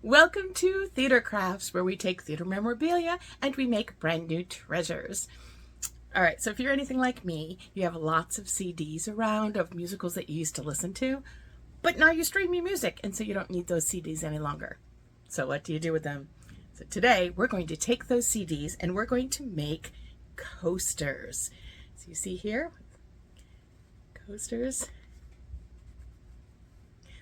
Welcome to Theater Crafts, where we take theater memorabilia and we make brand new treasures. All right, so if you're anything like me, you have lots of CDs around of musicals that you used to listen to, but now you stream your music, and so you don't need those CDs any longer. So what do you do with them? So today we're going to take those CDs and we're going to make coasters. So you see here, coasters.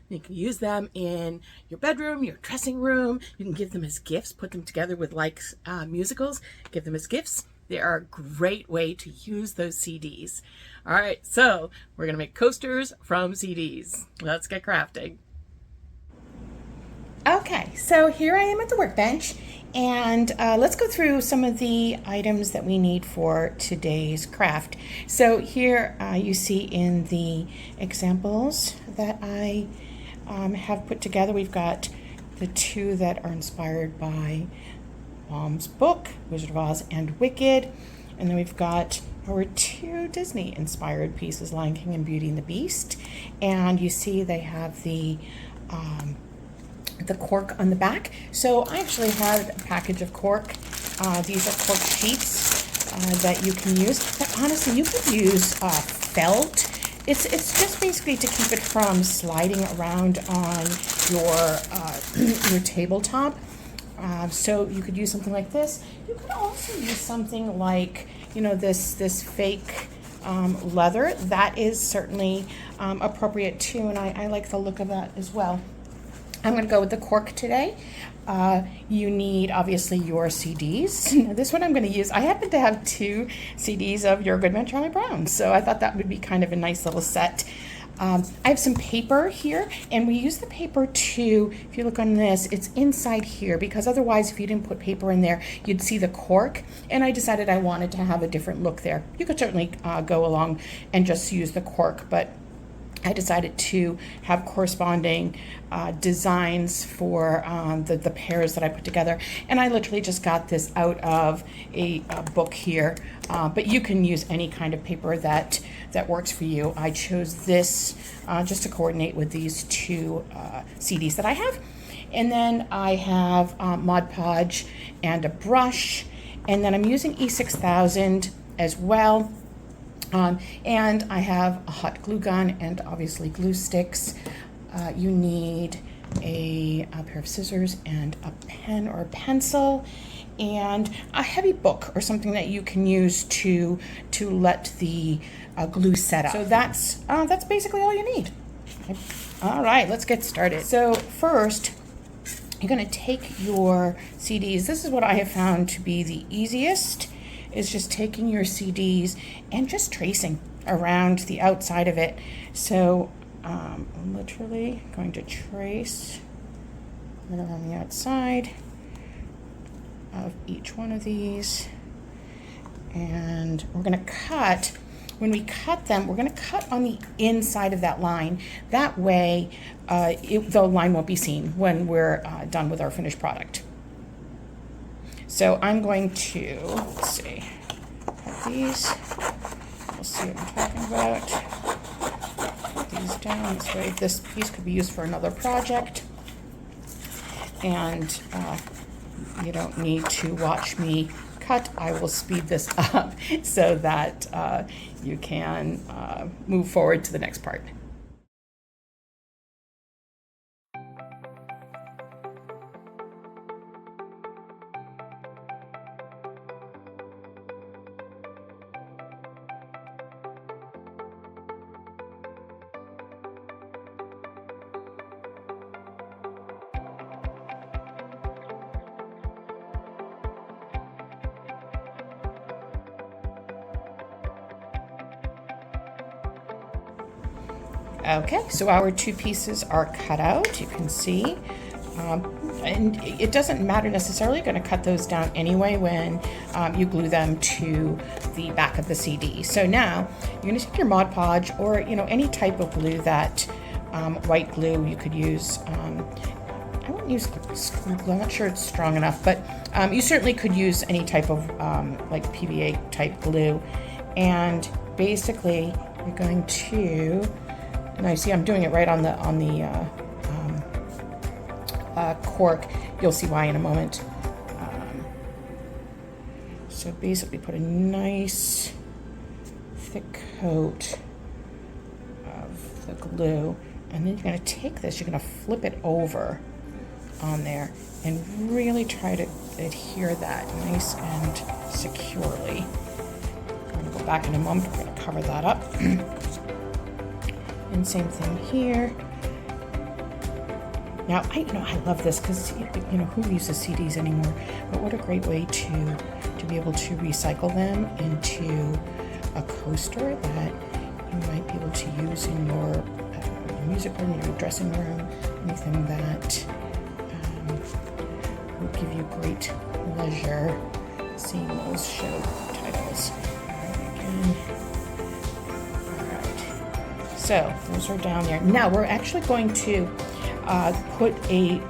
You can use them in your bedroom, your dressing room. You can give them as gifts, put them together with musicals, give them as gifts. They are a great way to use those CDs. All right, so we're gonna make coasters from CDs. Let's get crafting. Okay, so here I am at the workbench, and let's go through some of the items that we need for today's craft. So here you see in the examples that I have put together, we've got the two that are inspired by Mom's book, Wizard of Oz and Wicked, and then we've got our two Disney inspired pieces, Lion King and Beauty and the Beast, and you see they have the cork on the back. So I actually had a package of cork. These are cork sheets that you can use, but honestly you could use felt. It's just basically to keep it from sliding around on your tabletop. So you could use something like this. You could also use something like, this fake leather. That is certainly appropriate too, and I like the look of that as well. I'm going to go with the cork today. You need, obviously, your CDs. Now, this one I'm going to use. I happen to have two CDs of Your Good Man, Charlie Brown, so I thought that would be kind of a nice little set. I have some paper here, and we use the paper to, if you look on this, it's inside here, because otherwise, if you didn't put paper in there, you'd see the cork, and I decided I wanted to have a different look there. You could certainly go along and just use the cork, but I decided to have corresponding designs for the pairs that I put together. And I literally just got this out of a book here, but you can use any kind of paper that works for you. I chose this just to coordinate with these two CDs that I have. And then I have Mod Podge and a brush, and then I'm using E6000 as well. And I have a hot glue gun and obviously glue sticks. You need a pair of scissors and a pen or a pencil and a heavy book or something that you can use to let the glue set up. So that's basically all you need. Okay. All right, let's get started. So first, you're going to take your CDs. This is what I have found to be the easiest, is just taking your CDs and just tracing around the outside of it. So I'm literally going to trace right around the outside of each one of these. And we're going to cut. When we cut them, we're going to cut on the inside of that line. That way, the line won't be seen when we're done with our finished product. So I'm going to, let's see, cut these. We'll see what I'm talking about. Put these down this way. This piece could be used for another project. And you don't need to watch me cut. I will speed this up so that you can move forward to the next part. Okay, so our two pieces are cut out, you can see. And it doesn't matter necessarily, you're going to cut those down anyway when you glue them to the back of the CD. So now you're going to take your Mod Podge or any type of glue that white glue you could use. I wouldn't use school glue, I'm not sure it's strong enough, but you certainly could use any type of like PVA type glue. And basically you're going to, now you see I'm doing it right on the cork. You'll see why in a moment. So basically put a nice thick coat of the glue, and then you're going to take this, you're going to flip it over on there and really try to adhere that nice and securely. I'm going to go back in a moment, we're going to cover that up. And same thing here. Now, I love this because, who uses CDs anymore? But what a great way to be able to recycle them into a coaster that you might be able to use in your music room, your dressing room, anything that will give you great pleasure seeing those show titles. Again. All right. So those are down there. Now we're actually going to put a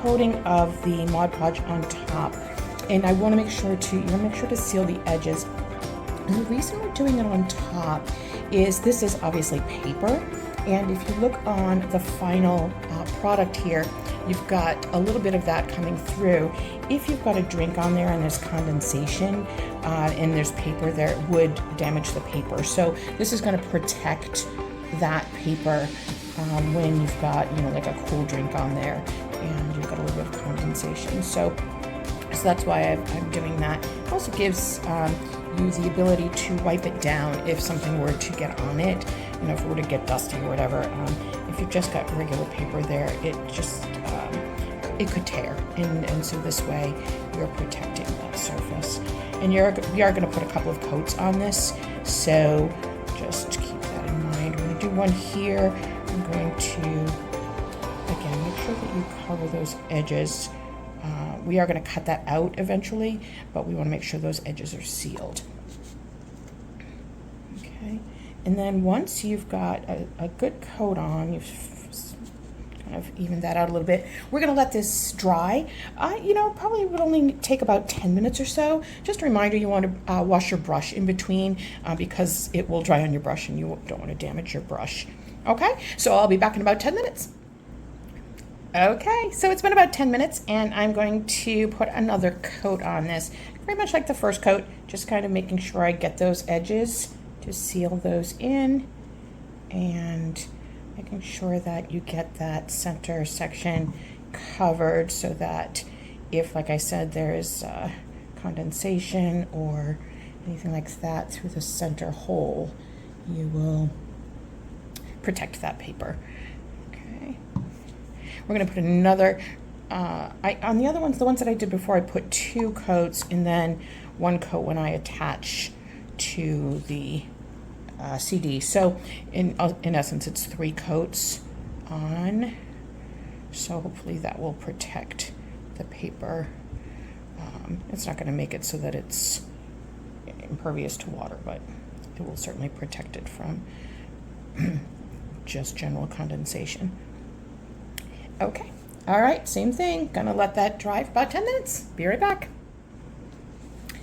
coating of the Mod Podge on top, and I want to make sure to seal the edges. And the reason we're doing it on top is this is obviously paper, and if you look on the final product here, you've got a little bit of that coming through. If you've got a drink on there and there's condensation and there's paper there, it would damage the paper. So this is going to protect that paper when you've got, like a cool drink on there and you've got a little bit of condensation. So that's why I'm doing that. It also gives you the ability to wipe it down if something were to get on it, if it were to get dusty or whatever. If you've just got regular paper there, it just, it could tear. And so this way you're protecting that surface. And we are going to put a couple of coats on this, so just keep that in mind. We're going to do one here. I'm going to, again, make sure that you cover those edges. We are going to cut that out eventually, but we want to make sure those edges are sealed. Okay, and then once you've got a good coat on, you've kind of evened that out a little bit, we're going to let this dry. Probably would only take about 10 minutes or so. Just a reminder, you want to wash your brush in between because it will dry on your brush and you don't want to damage your brush. Okay, so I'll be back in about 10 minutes. Okay, so it's been about 10 minutes and I'm going to put another coat on this. Very much like the first coat, just kind of making sure I get those edges to seal those in and making sure that you get that center section covered so that if, like I said, there is condensation or anything like that through the center hole, you will protect that paper. We're going to put another, on the other ones, the ones that I did before, I put 2 coats and then 1 coat when I attach to the CD. So in essence, it's 3 coats on. So hopefully that will protect the paper. It's not going to make it so that it's impervious to water, but it will certainly protect it from just general condensation. Okay, all right, same thing. Gonna let that dry for about 10 minutes. Be right back.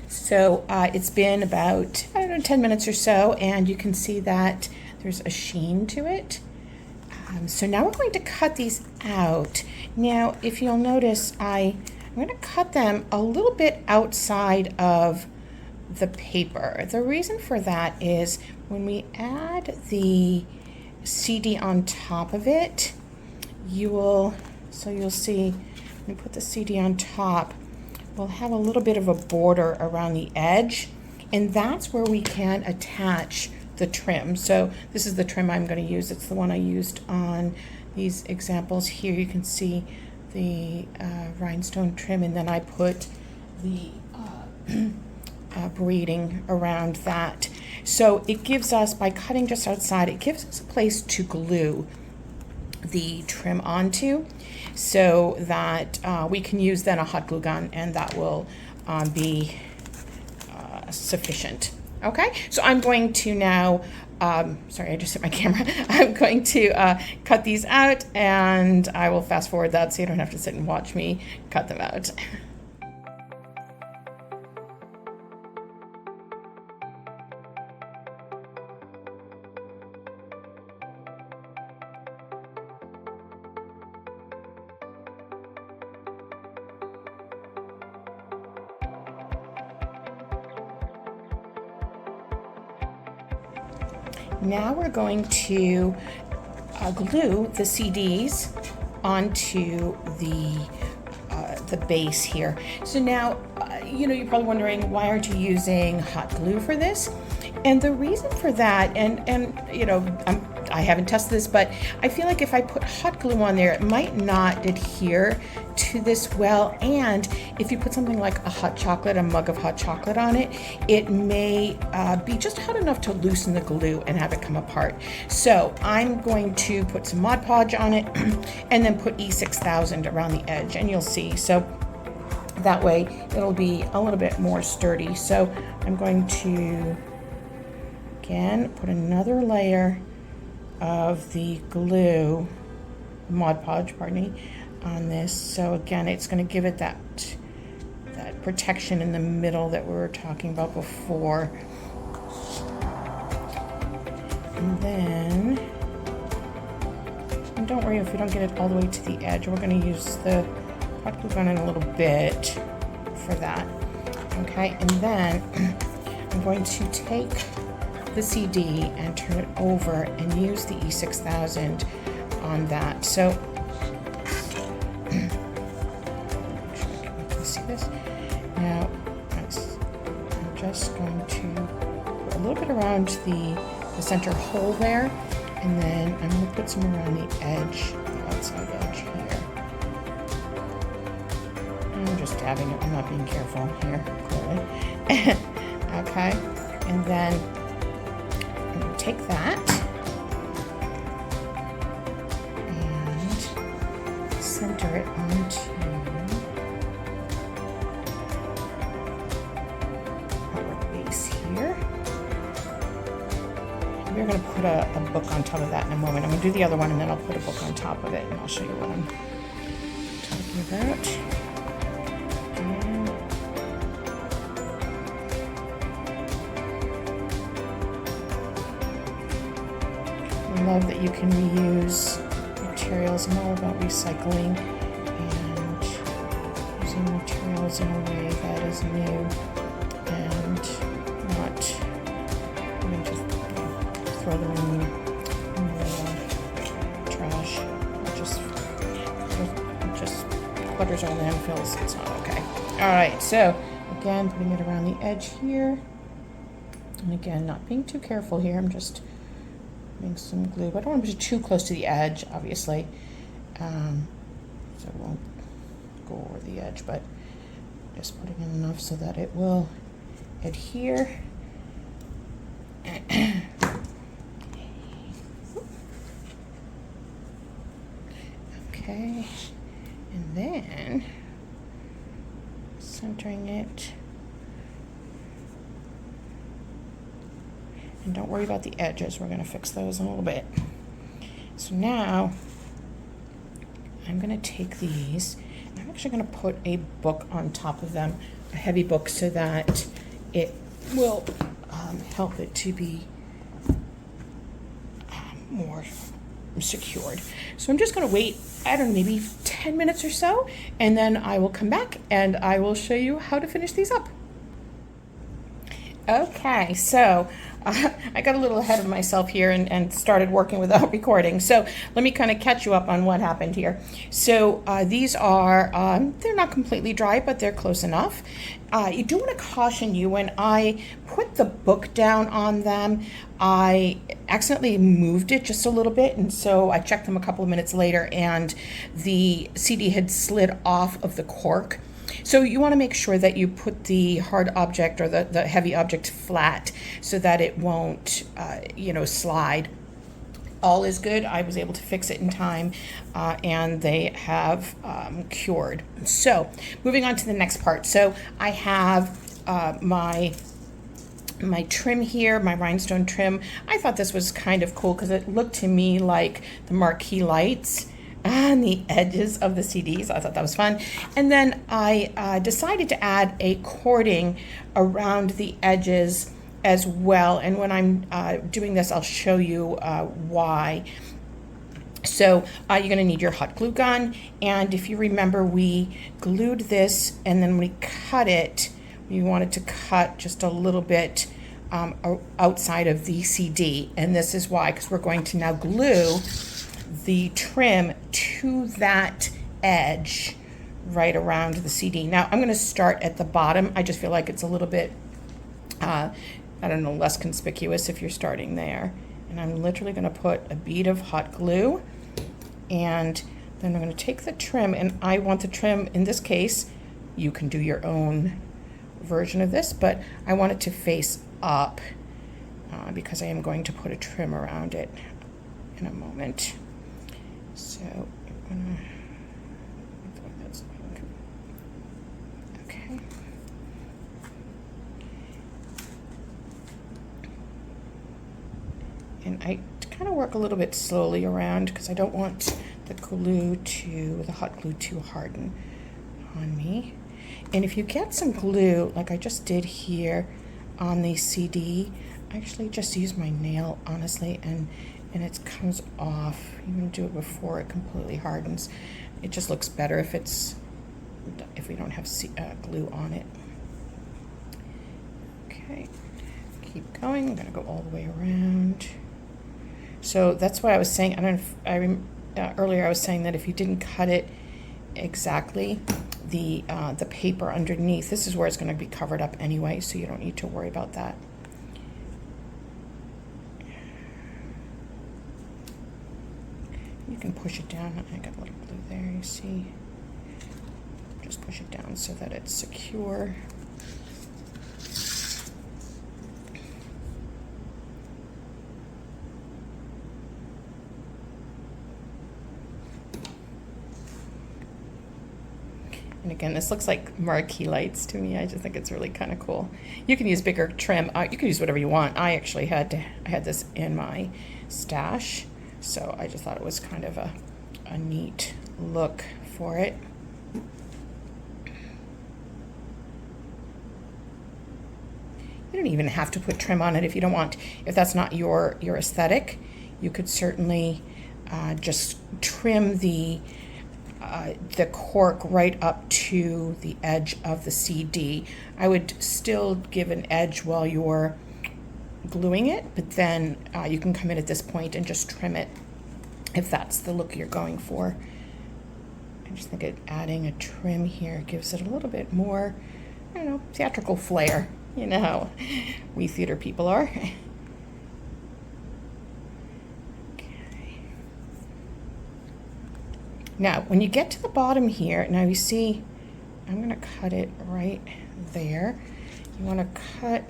So it's been about, 10 minutes or so, and you can see that there's a sheen to it. So now we're going to cut these out. Now, if you'll notice, I'm going to cut them a little bit outside of the paper. The reason for that is when we add the CD on top of it, you'll see when you put the CD on top, we'll have a little bit of a border around the edge, and that's where we can attach the trim. So this is the trim I'm going to use. It's the one I used on these examples here. You can see the rhinestone trim, and then I put the braiding around that. So it gives us, by cutting just outside, it gives us a place to glue the trim onto so that we can use then a hot glue gun, and that will be sufficient. Okay, so I'm going to now, sorry, I just hit my camera. I'm going to cut these out, and I will fast forward that so you don't have to sit and watch me cut them out. now we're going to glue the CDs onto the base here. So now, you're probably wondering, why aren't you using hot glue for this? And the reason for that, I haven't tested this, but I feel like if I put hot glue on there, it might not adhere to this well. And if you put something like a mug of hot chocolate on it, it may be just hot enough to loosen the glue and have it come apart. So I'm going to put some Mod Podge on it and then put E6000 around the edge, and you'll see. So that way it'll be a little bit more sturdy. So I'm going to, again, put another layer of the glue, Mod Podge, pardon me, on this. So again, it's going to give it that protection in the middle that we were talking about before. And then, and don't worry if we don't get it all the way to the edge. We're going to use the hot glue gun in a little bit for that. Okay, and then I'm going to take the CD and turn it over and use the E6000 on that. So see this? Now I'm just going to put a little bit around the center hole there, and then I'm going to put some around the edge, the outside edge here. I'm just dabbing it. I'm not being careful here, clearly. Okay, and then I'm going to take that and center it onto our base here. We're going to put a book on top of that in a moment. I'm going to do the other one and then I'll put a book on top of it, and I'll show you what I'm talking about. I love that you can reuse materials. I'm all about recycling and using materials in a way that is new and not just throw them in the trash. It just clutters our landfills. It's not okay. All right, so again, putting it around the edge here. And again, not being too careful here. I'm just putting some glue, but I don't want to be too close to the edge, obviously. So it won't go over the edge, but just putting in enough so that it will adhere. Okay, and then centering it. And don't worry about the edges. We're going to fix those in a little bit. So now I'm going to take these, and I'm actually going to put a book on top of them, a heavy book, so that it will help it to be more secured. So I'm just going to wait, I don't know, maybe 10 minutes or so, and then I will come back and I will show you how to finish these up. Okay, so I got a little ahead of myself here and started working without recording. So let me kind of catch you up on what happened here. So these are, they're not completely dry, but they're close enough. You do want to caution you, when I put the book down on them, I accidentally moved it just a little bit, and so I checked them a couple of minutes later and the CD had slid off of the cork. So you want to make sure that you put the hard object or the heavy object flat so that it won't, slide. All is good. I was able to fix it in time, and they have cured. So moving on to the next part. So I have my trim here, my rhinestone trim. I thought this was kind of cool because it looked to me like the marquee lights on the edges of the CDs. I thought that was fun. And then I decided to add a cording around the edges as well. And when I'm doing this, I'll show you why. So you're going to need your hot glue gun. And if you remember, we glued this and then we cut it. We wanted to cut just a little bit outside of the CD, and this is why, because we're going to now glue the trim to that edge right around the CD. Now I'm going to start at the bottom. I just feel like it's a little bit, I don't know, less conspicuous if you're starting there. And I'm literally going to put a bead of hot glue, and then I'm going to take the trim, and I want the trim, in this case, you can do your own version of this, but I want it to face up because I am going to put a trim around it in a moment. So I'm gonna, okay. And I kind of work a little bit slowly around because I don't want the hot glue to harden on me. And if you get some glue, like I just did here on the CD, I actually just use my nail, honestly, and it comes off. You want to do it before it completely hardens. It just looks better if we don't have glue on it. Okay, keep going. I'm going to go all the way around. So that's what I was saying. I don't know if earlier I was saying that if you didn't cut it exactly, the paper underneath, this is where it's going to be covered up anyway, so you don't need to worry about that. You can push it down. I got a little glue there, you see. Just push it down so that it's secure. And again, this looks like marquee lights to me. I just think it's really kind of cool. You can use bigger trim. You can use whatever you want. I actually had this in my stash, so I just thought it was kind of a neat look for it. You don't even have to put trim on it if you don't want. If that's not your aesthetic, you could certainly just trim the cork right up to the edge of the CD. I would still give an edge while you're gluing it, but then you can come in at this point and just trim it if that's the look you're going for. I just think adding a trim here gives it a little bit more, I don't know, theatrical flair. You know how we theater people are. Now, when you get to the bottom here, now you see, I'm going to cut it right there. You want to cut,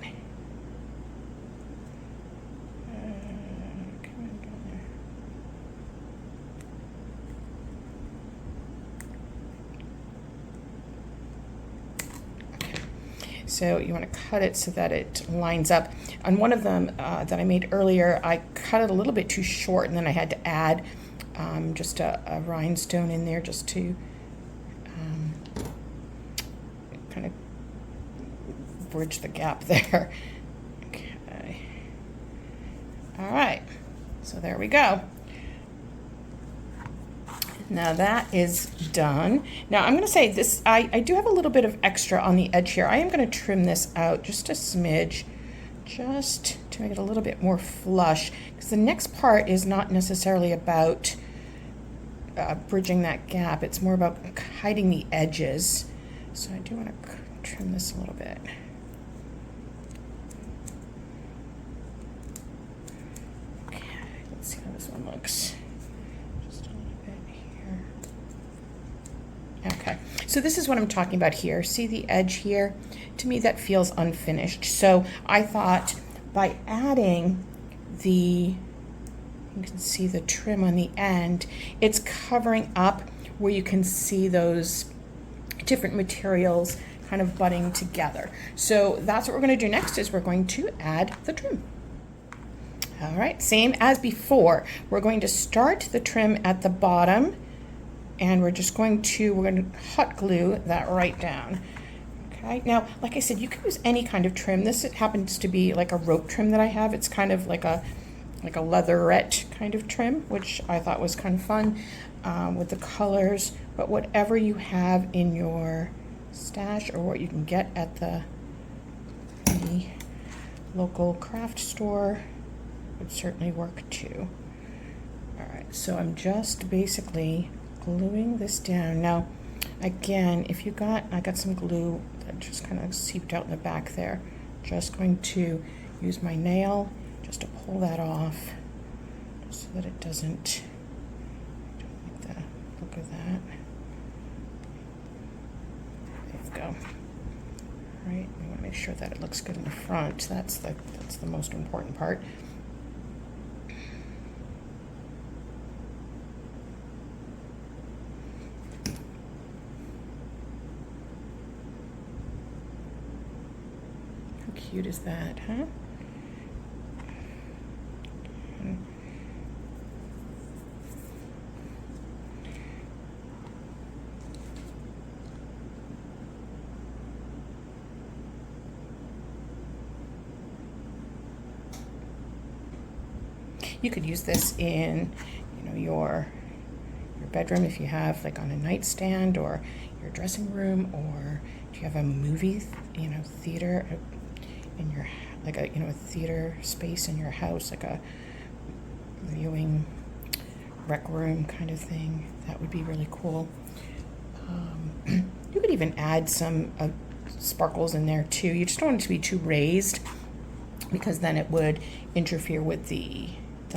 so you want to cut it so that it lines up. On one of them that I made earlier, I cut it a little bit too short, and then I had to add just a rhinestone in there just to kind of bridge the gap there. Okay. All right, so there we go. Now that is done. Now I'm going to say this, I do have a little bit of extra on the edge here. I am going to trim this out just a smidge, just to make it a little bit more flush, because the next part is not necessarily about bridging that gap. It's more about hiding the edges. So I do want to trim this a little bit. Okay, let's see how this one looks. Just a little bit here. Okay, so this is what I'm talking about here. See the edge here? To me, that feels unfinished. So I thought by adding you can see the trim on the end, it's covering up where you can see those different materials kind of butting together. So that's what we're going to do next, is we're going to add the trim. All right, same as before. We're going to start the trim at the bottom, and we're going to hot glue that right down. Okay, now, like I said, you can use any kind of trim. This happens to be like a rope trim that I have. It's kind of like a leatherette kind of trim, which I thought was kind of fun with the colors. But whatever you have in your stash, or what you can get at the local craft store would certainly work too. All right, so I'm just basically gluing this down. Now, again, if you I got some glue that just kind of seeped out in the back there. Just going to use my nail just to pull that off so that it doesn't, don't like the look of that. There you go. All right, we want to make sure that it looks good in the front. That's the most important part. How cute is that, huh? You could use this in, your bedroom if you have like on a nightstand, or your dressing room, or do you have a movie, theater in your a theater space in your house, like a viewing rec room kind of thing. That would be really cool. You could even add some sparkles in there too. You just don't want it to be too raised, because then it would interfere with the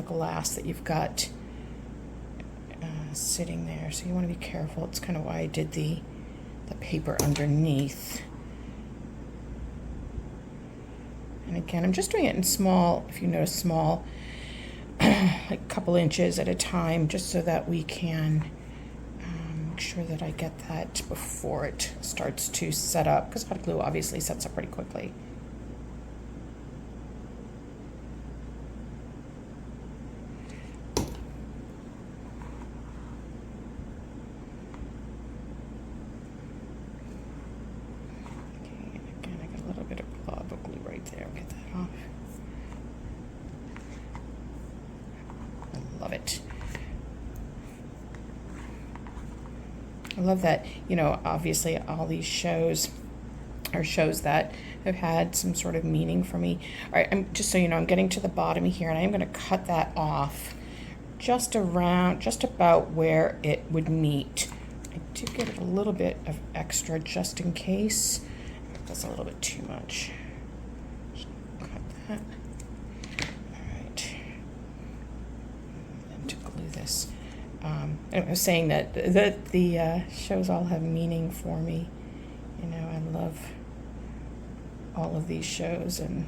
glass that you've got sitting there. So you want to be careful. It's kind of why I did the paper underneath. And again, I'm just doing it in small, if you notice, small, like a couple inches at a time, just so that we can make sure that I get that before it starts to set up, because hot glue obviously sets up pretty quickly. Love it. I love that, obviously all these shows are shows that have had some sort of meaning for me. All right, just so you know, I'm getting to the bottom here, and I am going to cut that off just about where it would meet. I do get a little bit of extra just in case. That's a little bit too much. Just cut that. This. I was saying that the shows all have meaning for me. I love all of these shows, and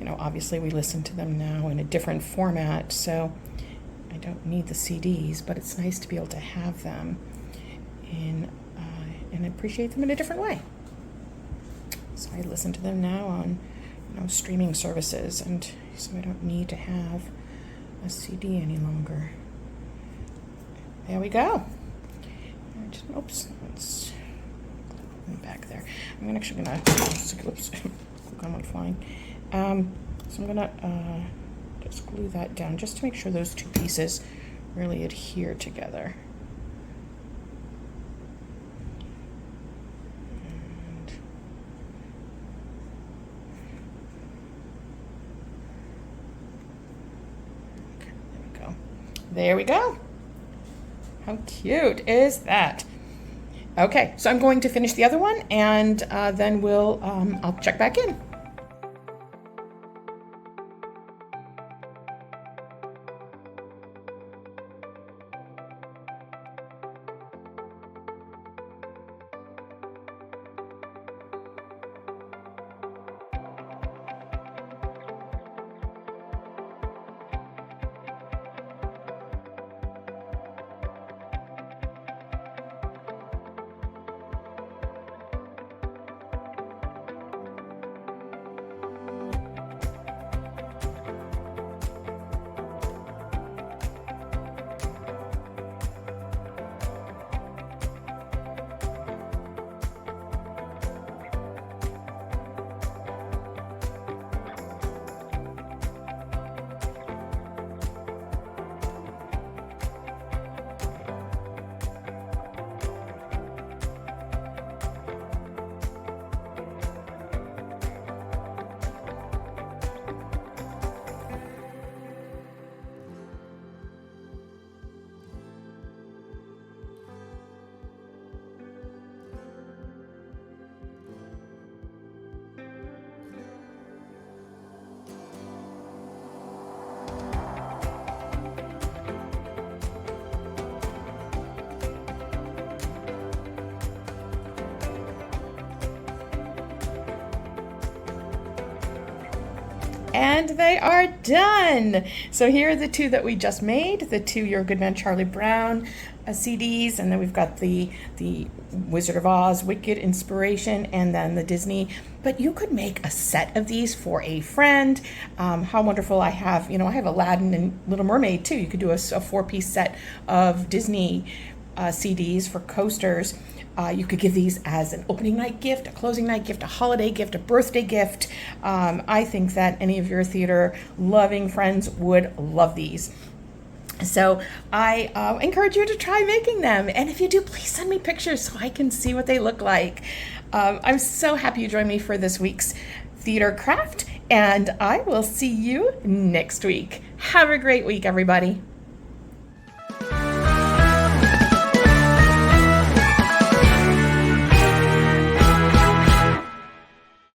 obviously we listen to them now in a different format, so I don't need the CDs, but it's nice to be able to have them and appreciate them in a different way. So I listen to them now on streaming services, and so I don't need to have a CD any longer. There we go. Oops, let's back there. I'm actually gonna oops, gun went flying. So I'm gonna just glue that down just to make sure those two pieces really adhere together. There we go. How cute is that? Okay, so I'm going to finish the other one, and then I'll check back in. And they are done. So here are the two that we just made, the two Your Good Man Charlie Brown CDs, and then we've got the Wizard of Oz, Wicked Inspiration, and then the Disney. But you could make a set of these for a friend. How wonderful. I have Aladdin and Little Mermaid too. You could do a 4-piece set of Disney CDs for coasters. You could give these as an opening night gift, a closing night gift, a holiday gift, a birthday gift. I think that any of your theater loving friends would love these. So I encourage you to try making them. And if you do, please send me pictures so I can see what they look like. I'm so happy you joined me for this week's theater craft, and I will see you next week. Have a great week, everybody.